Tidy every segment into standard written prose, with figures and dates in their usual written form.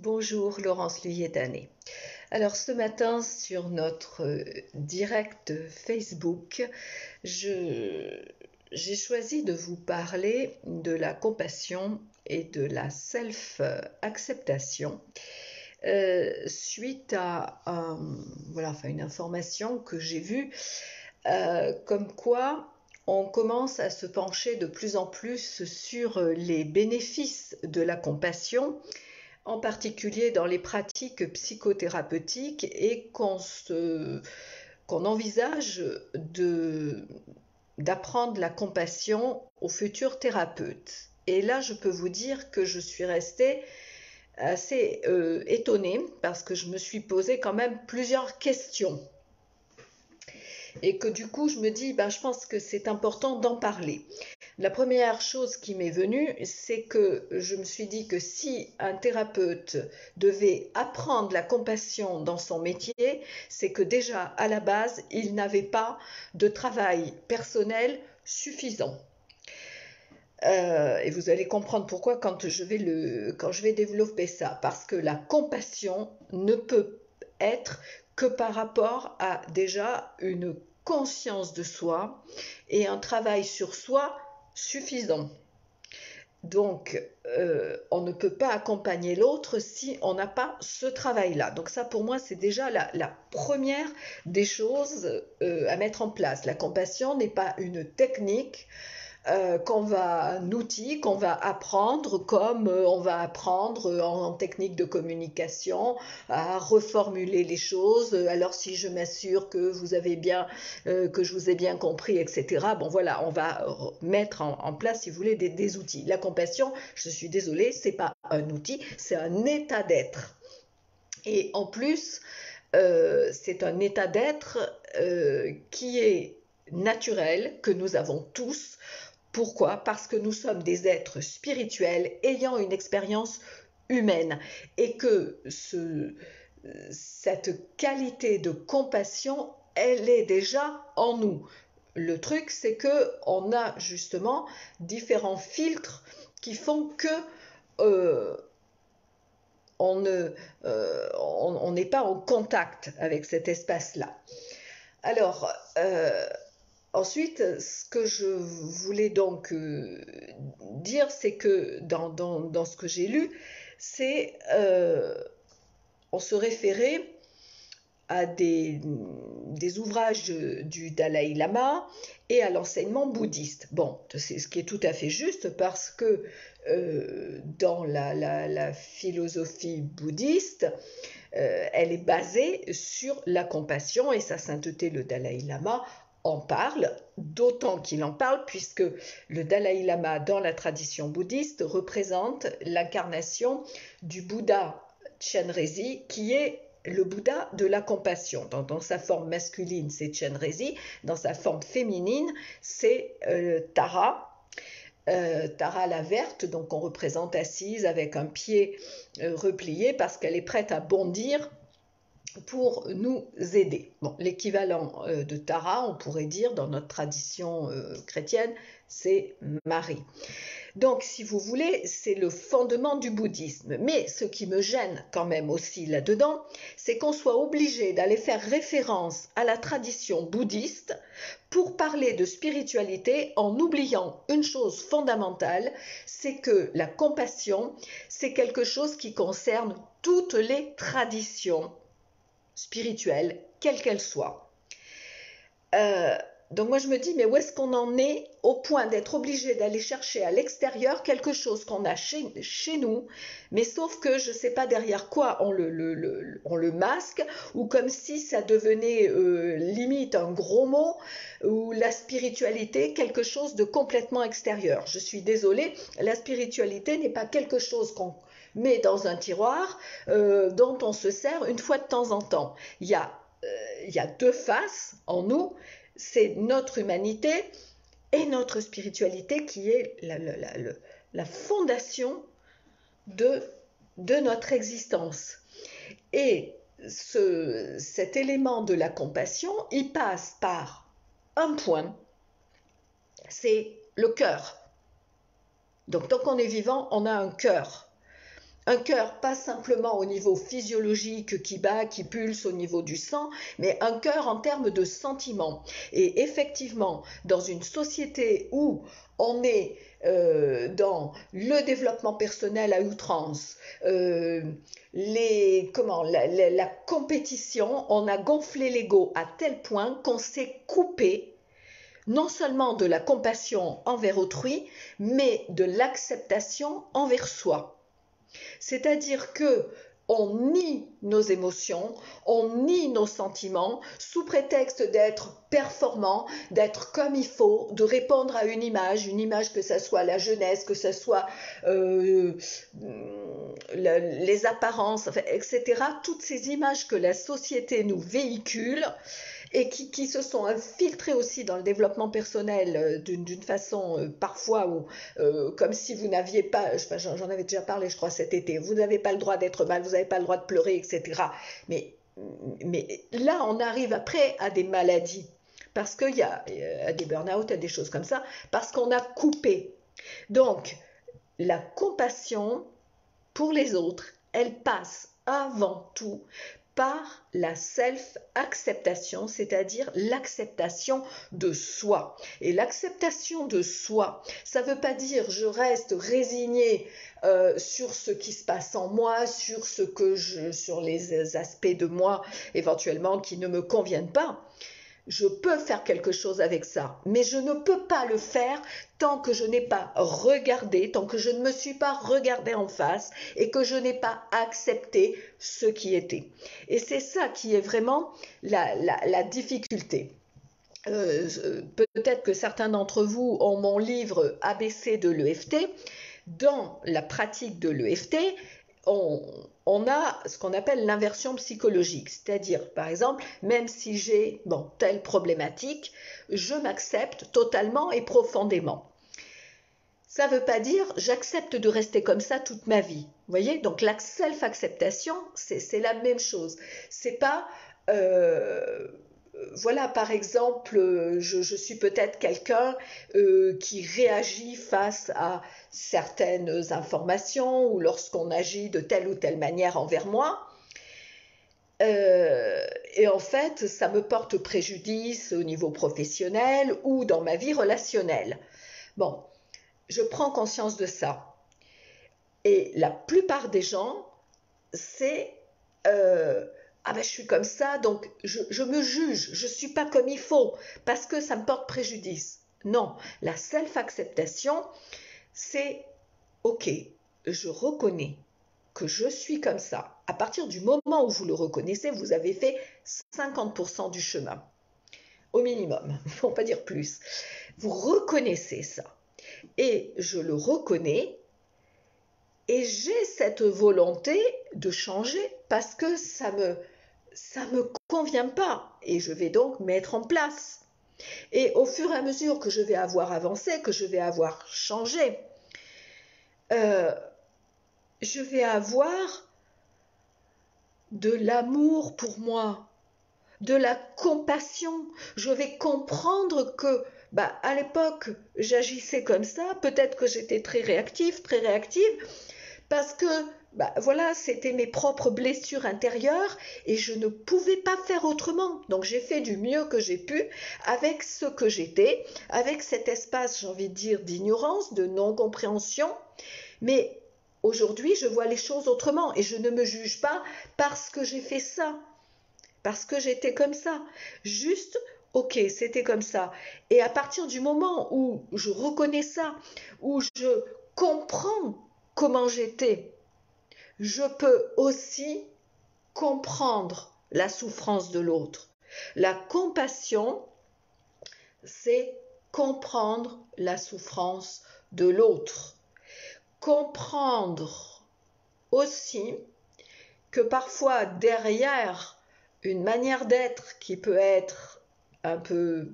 Bonjour Laurence Luyet-Dané. Alors ce matin sur notre direct Facebook, je- j'ai choisi de vous parler de la compassion et de la self-acceptation suite à une information que j'ai vue comme quoi on commence à se pencher de plus en plus sur les bénéfices de la compassion, en particulier dans les pratiques psychothérapeutiques, et qu'on envisage d'apprendre la compassion aux futurs thérapeutes. Et là, je peux vous dire que je suis restée assez étonnée parce que je me suis posé quand même plusieurs questions. Et que du coup, je me dis, je pense que c'est important d'en parler. La première chose qui m'est venue, c'est que je me suis dit que si un thérapeute devait apprendre la compassion dans son métier, c'est que déjà à la base, il n'avait pas de travail personnel suffisant. Et vous allez comprendre pourquoi quand je vais développer ça. Parce que la compassion ne peut être que par rapport à déjà une conscience de soi et un travail sur soi suffisant. Donc, on ne peut pas accompagner l'autre si on n'a pas ce travail-là. Donc ça, pour moi, c'est déjà la première des choses à mettre en place. La compassion n'est pas une technique, un outil qu'on va apprendre, comme on va apprendre en technique de communication à reformuler les choses. Alors si je m'assure que que je vous ai bien compris, etc. Bon voilà, on va mettre en place, si vous voulez, des outils. La compassion, je suis désolée, c'est pas un outil, c'est un état d'être. Et en plus, c'est un état d'être qui est naturel, que nous avons tous. Pourquoi? Parce que nous sommes des êtres spirituels ayant une expérience humaine et que cette qualité de compassion, elle est déjà en nous. Le truc, c'est que on a justement différents filtres qui font que euh, on n'est pas en contact avec cet espace-là. Alors, ensuite, ce que je voulais donc dire, c'est que dans ce que j'ai lu, c'est on se référait à des ouvrages du Dalai Lama et à l'enseignement bouddhiste. Bon, c'est ce qui est tout à fait juste parce que dans la philosophie bouddhiste, elle est basée sur la compassion, et sa sainteté, le Dalai Lama, en parle, d'autant qu'il en parle puisque le Dalai Lama, dans la tradition bouddhiste, représente l'incarnation du Bouddha Chenrezig, qui est le Bouddha de la compassion. Dans sa forme masculine, c'est Chenrezig, dans sa forme féminine, c'est Tara. Tara la verte, donc on représente assise avec un pied replié parce qu'elle est prête à bondir pour nous aider. Bon, l'équivalent de Tara, on pourrait dire dans notre tradition chrétienne, c'est Marie. Donc, si vous voulez, c'est le fondement du bouddhisme. Mais ce qui me gêne quand même aussi là-dedans, c'est qu'on soit obligé d'aller faire référence à la tradition bouddhiste pour parler de spiritualité en oubliant une chose fondamentale, c'est que la compassion, c'est quelque chose qui concerne toutes les traditions spirituelle, quelle qu'elle soit. Euh, donc moi je me dis, mais où est-ce qu'on en est au point d'être obligé d'aller chercher à l'extérieur quelque chose qu'on a chez nous, mais sauf que je ne sais pas derrière quoi on le masque, ou comme si ça devenait limite un gros mot, ou la spiritualité quelque chose de complètement extérieur. Je suis désolée, la spiritualité n'est pas quelque chose qu'on met dans un tiroir dont on se sert une fois de temps en temps. Il y a deux faces en nous, c'est notre humanité et notre spiritualité qui est la fondation de, de notre existence. Et cet élément de la compassion, il passe par un point, c'est le cœur. Donc tant qu'on est vivant, on a un cœur. Un cœur, pas simplement au niveau physiologique qui bat, qui pulse au niveau du sang, mais un cœur en termes de sentiments. Et effectivement, dans une société où on est dans le développement personnel à outrance, la compétition, on a gonflé l'ego à tel point qu'on s'est coupé non seulement de la compassion envers autrui, mais de l'acceptation envers soi. C'est-à-dire que on nie nos émotions, on nie nos sentiments sous prétexte d'être performant, d'être comme il faut, de répondre à une image que ce soit la jeunesse, que ce soit les apparences, etc. Toutes ces images que la société nous véhicule et qui se sont infiltrés aussi dans le développement personnel d'une façon parfois comme si vous n'aviez pas, j'en avais déjà parlé je crois cet été, vous n'avez pas le droit d'être mal, vous n'avez pas le droit de pleurer, etc. Mais là on arrive après à des maladies, parce qu'il y a des burn-out, des choses comme ça, parce qu'on a coupé. Donc la compassion pour les autres, elle passe avant tout par la self-acceptation, c'est-à-dire l'acceptation de soi. Et l'acceptation de soi, ça ne veut pas dire je reste résigné sur ce qui se passe en moi, sur les aspects de moi éventuellement qui ne me conviennent pas. Je peux faire quelque chose avec ça, mais je ne peux pas le faire tant que je n'ai pas regardé, tant que je ne me suis pas regardé en face et que je n'ai pas accepté ce qui était. Et c'est ça qui est vraiment la difficulté. Peut-être que certains d'entre vous ont mon livre ABC de l'EFT. Dans la pratique de l'EFT, on a ce qu'on appelle l'inversion psychologique, c'est-à-dire, par exemple, même si j'ai telle problématique, je m'accepte totalement et profondément. Ça ne veut pas dire j'accepte de rester comme ça toute ma vie. Vous voyez, donc la self-acceptation, c'est la même chose. C'est pas voilà, par exemple, je suis peut-être quelqu'un qui réagit face à certaines informations ou lorsqu'on agit de telle ou telle manière envers moi. Et en fait, ça me porte préjudice au niveau professionnel ou dans ma vie relationnelle. Bon, je prends conscience de ça. Et la plupart des gens, c'est ah ben je suis comme ça, donc je me juge, je ne suis pas comme il faut, parce que ça me porte préjudice. Non, la self-acceptation, c'est ok, je reconnais que je suis comme ça. À partir du moment où vous le reconnaissez, vous avez fait 50% du chemin, au minimum, il ne faut pas dire plus. Vous reconnaissez ça. Et je le reconnais, et j'ai cette volonté de changer parce que ça me convient pas et je vais donc mettre en place. Et au fur et à mesure que je vais avoir avancé, que je vais avoir changé, je vais avoir de l'amour pour moi, de la compassion. Je vais comprendre que à l'époque, j'agissais comme ça, peut-être que j'étais très réactive, parce que voilà, c'était mes propres blessures intérieures et je ne pouvais pas faire autrement. Donc j'ai fait du mieux que j'ai pu avec ce que j'étais, avec cet espace, j'ai envie de dire, d'ignorance, de non-compréhension. Mais aujourd'hui, je vois les choses autrement et je ne me juge pas parce que j'ai fait ça, parce que j'étais comme ça. Juste, ok, c'était comme ça. Et à partir du moment où je reconnais ça, où je comprends comment j'étais, je peux aussi comprendre la souffrance de l'autre. La compassion, c'est comprendre la souffrance de l'autre. Comprendre aussi que parfois derrière une manière d'être qui peut être un peu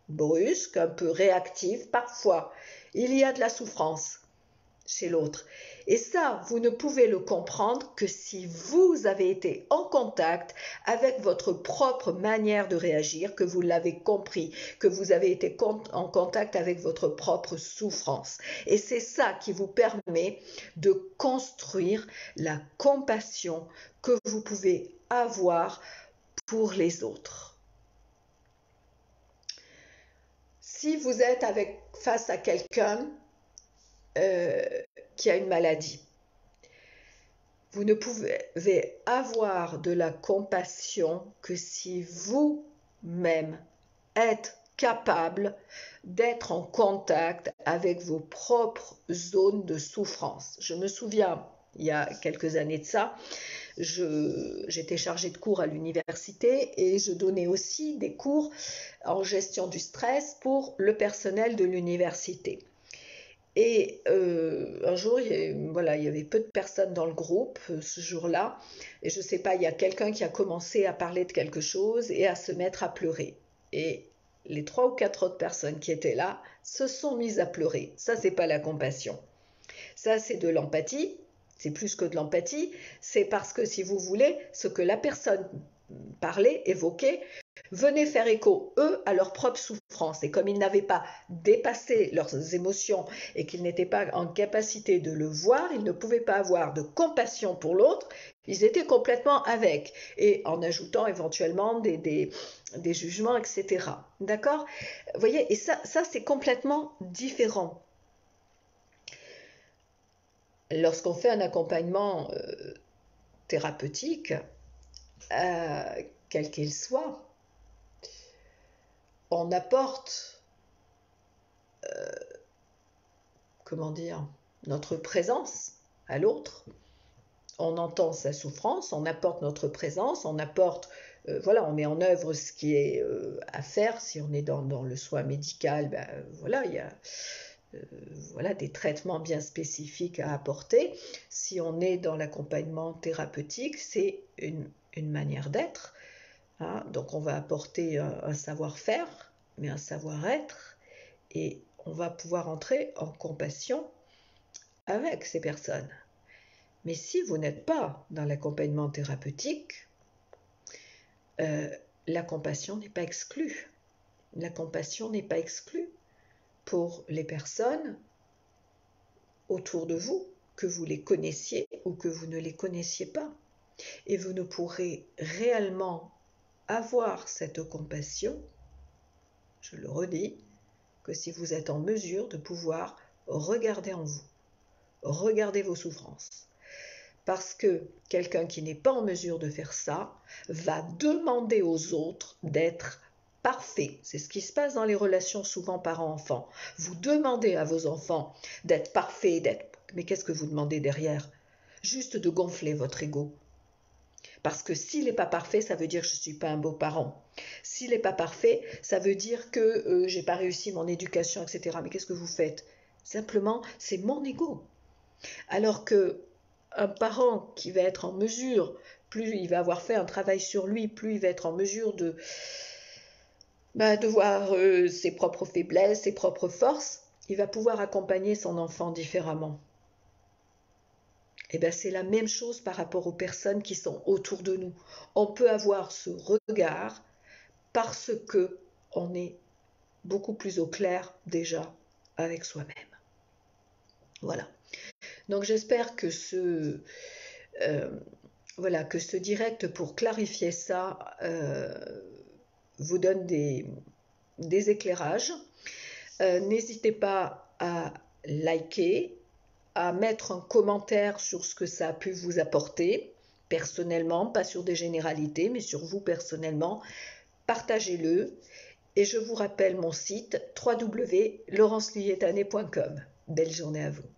brusque, un peu réactive, parfois il y a de la souffrance. chez l'autre. Et ça, vous ne pouvez le comprendre que si vous avez été en contact avec votre propre manière de réagir, que vous l'avez compris, que vous avez été en contact avec votre propre souffrance. Et c'est ça qui vous permet de construire la compassion que vous pouvez avoir pour les autres. Si vous êtes face à quelqu'un qui a une maladie, vous ne pouvez avoir de la compassion que si vous-même êtes capable d'être en contact avec vos propres zones de souffrance. Je me souviens, il y a quelques années de ça, j'étais chargée de cours à l'université et je donnais aussi des cours en gestion du stress pour le personnel de l'université. Et un jour, il y avait peu de personnes dans le groupe ce jour-là. Et je ne sais pas, il y a quelqu'un qui a commencé à parler de quelque chose et à se mettre à pleurer. Et les 3 ou 4 autres personnes qui étaient là se sont mises à pleurer. Ça, c'est pas la compassion. Ça, c'est de l'empathie. C'est plus que de l'empathie. C'est parce que, si vous voulez, ce que la personne parlait, évoquait, venaient faire écho, eux, à leur propre souffrance. Et comme ils n'avaient pas dépassé leurs émotions et qu'ils n'étaient pas en capacité de le voir, ils ne pouvaient pas avoir de compassion pour l'autre, ils étaient complètement avec, et en ajoutant éventuellement des jugements, etc. D'accord? Vous voyez, et ça c'est complètement différent. Lorsqu'on fait un accompagnement thérapeutique, quel qu'il soit, on apporte, notre présence à l'autre. On entend sa souffrance, on apporte notre présence, on apporte, on met en œuvre ce qui est à faire. Si on est dans le soin médical, il y a des traitements bien spécifiques à apporter. Si on est dans l'accompagnement thérapeutique, c'est une manière d'être. Hein, donc on va apporter un savoir-faire, mais un savoir-être, et on va pouvoir entrer en compassion avec ces personnes. Mais si vous n'êtes pas dans l'accompagnement thérapeutique, la compassion n'est pas exclue. La compassion n'est pas exclue pour les personnes autour de vous, que vous les connaissiez ou que vous ne les connaissiez pas. Et vous ne pourrez réellement avoir cette compassion, je le redis, que si vous êtes en mesure de pouvoir regarder en vous, regarder vos souffrances. Parce que quelqu'un qui n'est pas en mesure de faire ça va demander aux autres d'être parfait. C'est ce qui se passe dans les relations souvent parents-enfants. Vous demandez à vos enfants d'être parfaits, mais qu'est-ce que vous demandez derrière? Juste de gonfler votre ego. Parce que s'il n'est pas parfait, ça veut dire que je ne suis pas un beau parent. S'il n'est pas parfait, ça veut dire que je n'ai pas réussi mon éducation, etc. Mais qu'est-ce que vous faites? Simplement, c'est mon ego. Alors que un parent qui va être en mesure, plus il va avoir fait un travail sur lui, plus il va être en mesure de voir ses propres faiblesses, ses propres forces, il va pouvoir accompagner son enfant différemment. Et bien c'est la même chose par rapport aux personnes qui sont autour de nous. On peut avoir ce regard parce que on est beaucoup plus au clair déjà avec soi-même. Voilà. Donc j'espère que ce direct pour clarifier ça vous donne des éclairages. N'hésitez pas à liker, à mettre un commentaire sur ce que ça a pu vous apporter personnellement, pas sur des généralités, mais sur vous personnellement. Partagez-le. Et je vous rappelle mon site www.laurenceluyetané.com. Belle journée à vous.